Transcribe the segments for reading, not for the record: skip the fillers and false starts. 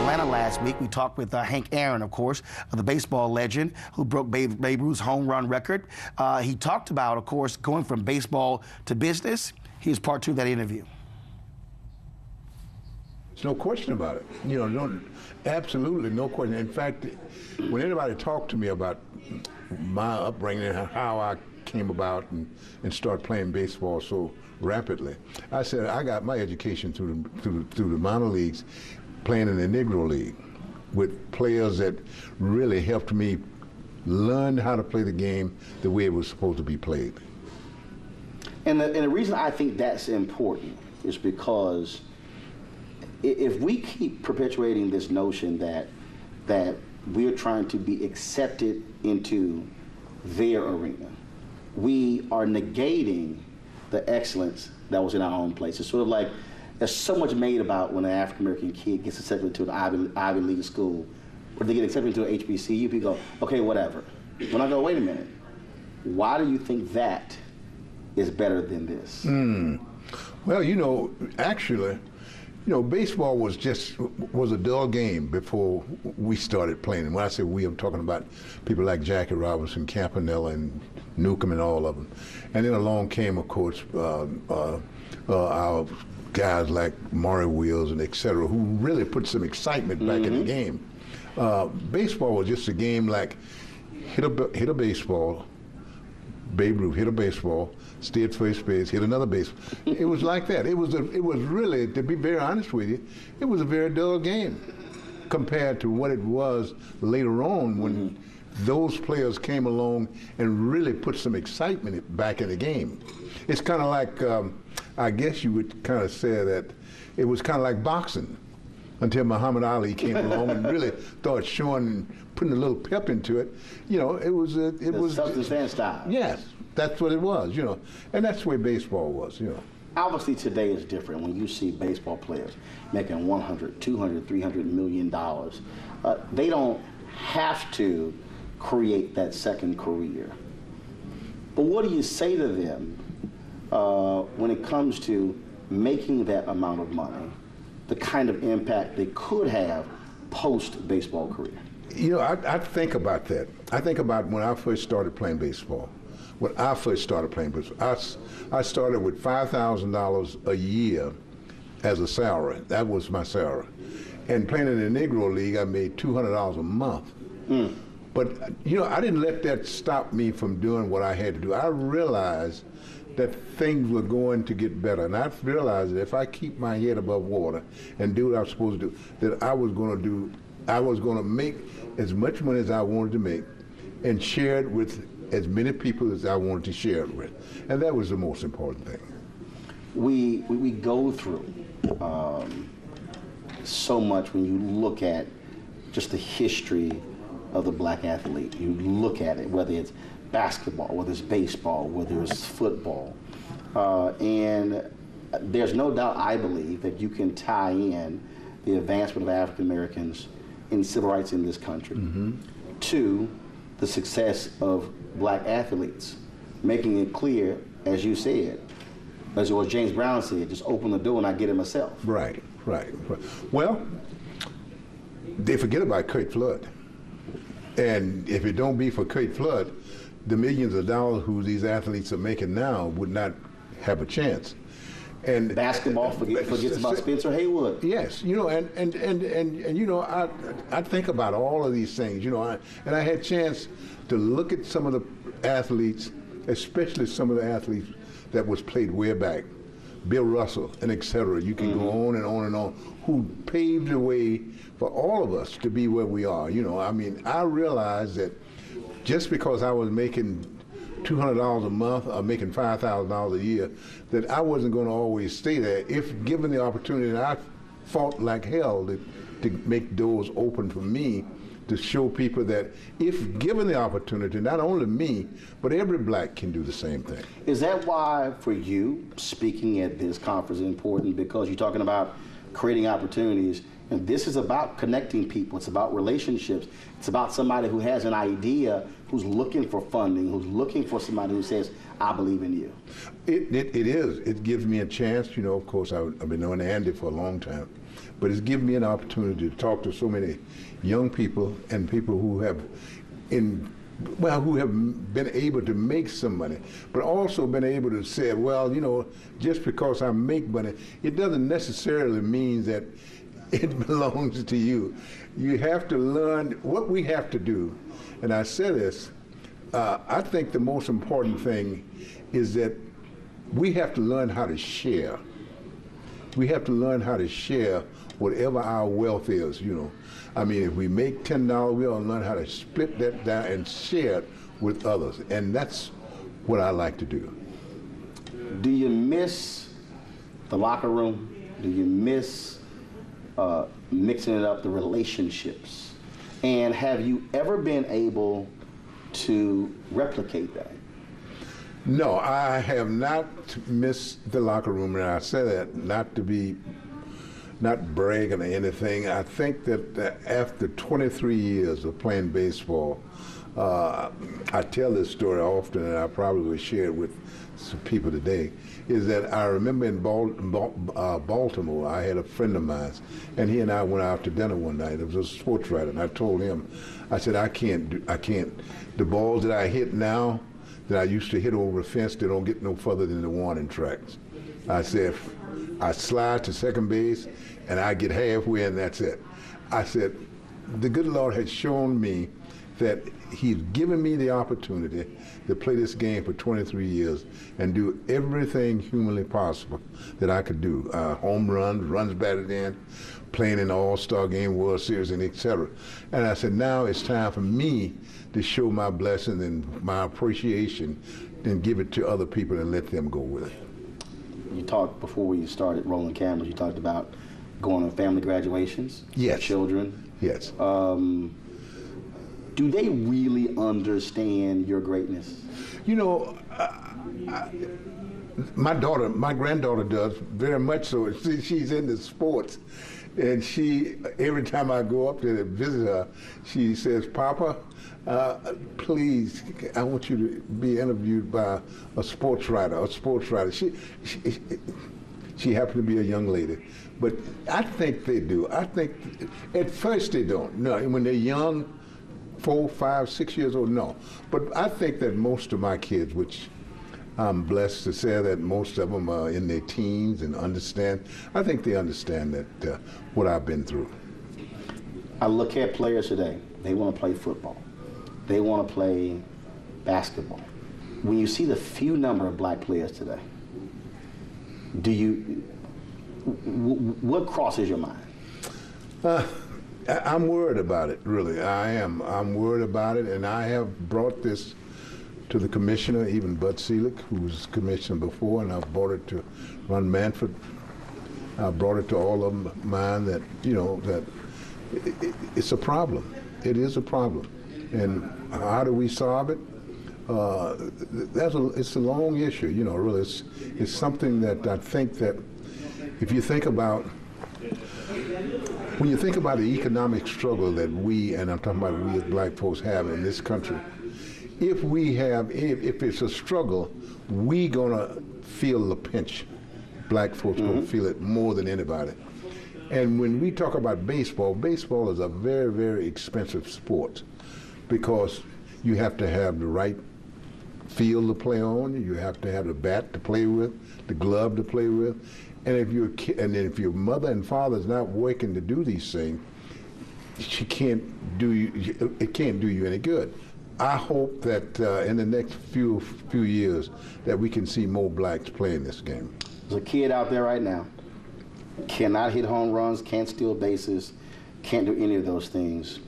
Atlanta last week. We talked with Hank Aaron, of course, the baseball legend who broke Babe Ruth's home run record. He talked about, of course, going from baseball to business. Here's part 2 of that interview. There's no question about it. You know, absolutely no question. In fact, when anybody talked to me about my upbringing and how I came about and started playing baseball so rapidly, I said I got my education through the minor leagues, playing in the Negro League with players that really helped me learn how to play the game the way it was supposed to be played. And the reason I think that's important is because if we keep perpetuating this notion that we're trying to be accepted into their arena, we are negating the excellence that was in our own place. It's sort of like there's so much made about when an African-American kid gets accepted into an Ivy League school, or they get accepted into an HBCU, people go, okay, whatever. When I go, wait a minute, why do you think that is better than this? Well, you know, actually, you know, baseball was a dull game before we started playing. And when I say we, I'm talking about people like Jackie Robinson, Campanella, and Newcomb, and all of them. And then along came, of course, our guys like Maury Wills and et cetera, who really put some excitement back in the game. Baseball was just a game like hit a baseball, Babe Ruth hit a baseball, stay at first base, hit another baseball. It was like that. It was really, to be very honest with you, it was a very dull game compared to what it was later on when those players came along and really put some excitement back in the game. It's kind of like, I guess you would kind of say that it was kind of like boxing until Muhammad Ali came along and really started showing, putting a little pep into it. You know, it was self-defense style. Yes, that's what it was, you know, and that's the way baseball was, you know. Obviously today is different when you see baseball players making $100, $200, $300 million. They don't have to create that second career. But what do you say to them when it comes to making that amount of money, the kind of impact they could have post-baseball career? You know, I think about that. I think about when I first started playing baseball. When I first started playing baseball, I started with $5,000 a year as a salary. That was my salary. And playing in the Negro League, I made $200 a month. But, you know, I didn't let that stop me from doing what I had to do. I realized that things were going to get better. And I realized that if I keep my head above water and do what I was supposed to do, that I was going to make as much money as I wanted to make and share it with as many people as I wanted to share it with. And that was the most important thing. We go through so much when you look at just the history of the black athlete. You look at it, whether it's basketball, whether it's baseball, whether it's football. And there's no doubt, I believe, that you can tie in the advancement of African Americans in civil rights in this country to the success of black athletes, making it clear, as you said, as James Brown said, just open the door and I get it myself. Right. Well, they forget about Kurt Flood. And if it don't be for Kurt Flood, the millions of dollars who these athletes are making now would not have a chance. And basketball forgets about Spencer Haywood. Yes, you know, and you know, I think about all of these things, you know, and I had a chance to look at some of the athletes, especially some of the athletes that was played way back, Bill Russell and et cetera. You can go on and on and on, who paved the way for all of us to be where we are. You know, I mean, I realized that just because I was making $200 a month or making $5,000 a year, that I wasn't going to always stay there. If given the opportunity, and I fought like hell to make doors open for me, to show people that if given the opportunity, not only me, but every black can do the same thing. Is that why, for you, speaking at this conference is important? Because you're talking about creating opportunities. And this is about connecting people. It's about relationships. It's about somebody who has an idea, who's looking for funding, who's looking for somebody who says, I believe in you. It is. It gives me a chance. Of course, I've been knowing Andy for a long time, but it's given me an opportunity to talk to so many young people and people who have who have been able to make some money, but also been able to say, well, just because I make money, it doesn't necessarily mean that it belongs to you. You have to learn what we have to do. And I say this, I think the most important thing is that we have to learn how to share. We have to learn how to share whatever our wealth is, I mean, if we make $10, we ought to learn how to split that down and share it with others. And that's what I like to do. Do you miss the locker room? Do you miss mixing it up, the relationships? And have you ever been able to replicate that? No, I have not missed the locker room, and I say that not bragging or anything. I think that after 23 years of playing baseball, I tell this story often, and I probably will share it with some people today, is that I remember in Baltimore, I had a friend of mine, and he and I went out to dinner one night. It was a sports writer, and I told him, I said, I can't. The balls that I hit now, that I used to hit over the fence, they don't get no further than the warning tracks. I said, I slide to second base, and I get halfway, and that's it. I said, the good Lord had shown me that He's given me the opportunity to play this game for 23 years and do everything humanly possible that I could do. Home runs batted in, playing in the All-Star Game, World Series, and etc. And I said, now it's time for me to show my blessing and my appreciation and give it to other people and let them go with it. You talked before we started rolling cameras, you talked about going to family graduations, yes, children. Yes. Do they really understand your greatness? My granddaughter does very much so. She's into sports, and every time I go up there to visit her, she says, Papa, please, I want you to be interviewed by a sports writer. She happened to be a young lady. But I think they do. I think at first they don't. No, when they're young, 4, 5, 6 years old, no. But I think that most of my kids, which I'm blessed to say that most of them are in their teens and understand, I think they understand that what I've been through. I look at players today. They want to play football. They want to play basketball. When you see the few number of black players today, what crosses your mind? I'm worried about it, really. I am. I'm worried about it, and I have brought this to the commissioner, even Bud Selig, who was commissioner before, and I've brought it to Ron Manfred. I brought it to all of mine that, that it's a problem. It is a problem. And how do we solve it? It's a long issue, really. It's something that I think that if you think about, when you think about the economic struggle that and I'm talking about we as black folks have in this country, if it's a struggle, we gonna feel the pinch. Black folks gonna feel it more than anybody. And when we talk about baseball is a very, very expensive sport because you have to have the right field to play on, you have to have the bat to play with, the glove to play with. And if your mother and father is not working to do these things, it can't do you any good. I hope that in the next few years that we can see more blacks playing this game. There's a kid out there right now, cannot hit home runs, can't steal bases, can't do any of those things,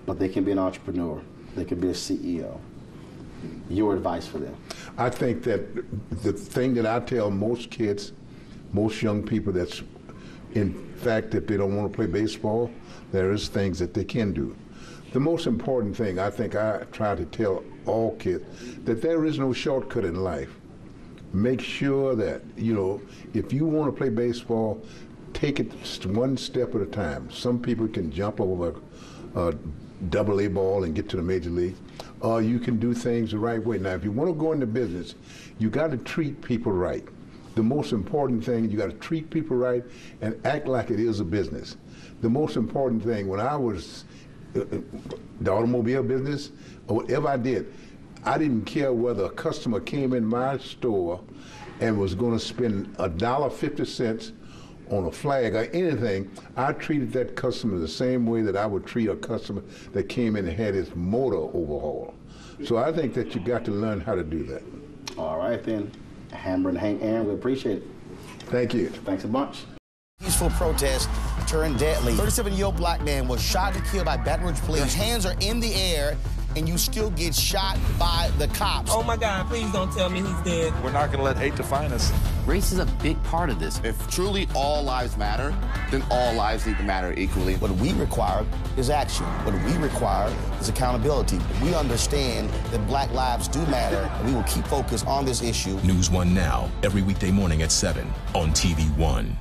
but they can be an entrepreneur. They can be a CEO. Your advice for them? I think that the thing that I tell most kids, most young people, that's in fact if they don't want to play baseball, there is things that they can do. The most important thing I think I try to tell all kids, that there is no shortcut in life. Make sure that, if you want to play baseball, take it one step at a time. Some people can jump over a AA ball and get to the major league. You can do things the right way. Now, if you want to go into business, you got to treat people right. The most important thing, you got to treat people right and act like it is a business. The most important thing, when I was the automobile business, or whatever I did, I didn't care whether a customer came in my store and was going to spend $1.50 on a flag or anything. I treated that customer the same way that I would treat a customer that came in and had his motor overhauled. So I think that you got to learn how to do that. All right then, Hammer and Hank Aaron, we appreciate it. Thank you. Thanks a bunch. Peaceful protest turned deadly. 37-year-old black man was shot and killed by Baton Rouge police. Your hands are in the air, and you still get shot by the cops. Oh my God, please don't tell me he's dead. We're not going to let hate define us. Race is a big part of this. If truly all lives matter, then all lives need to matter equally. What we require is action. What we require is accountability. We understand that black lives do matter, and we will keep focused on this issue. News 1 Now, every weekday morning at 7 on TV 1.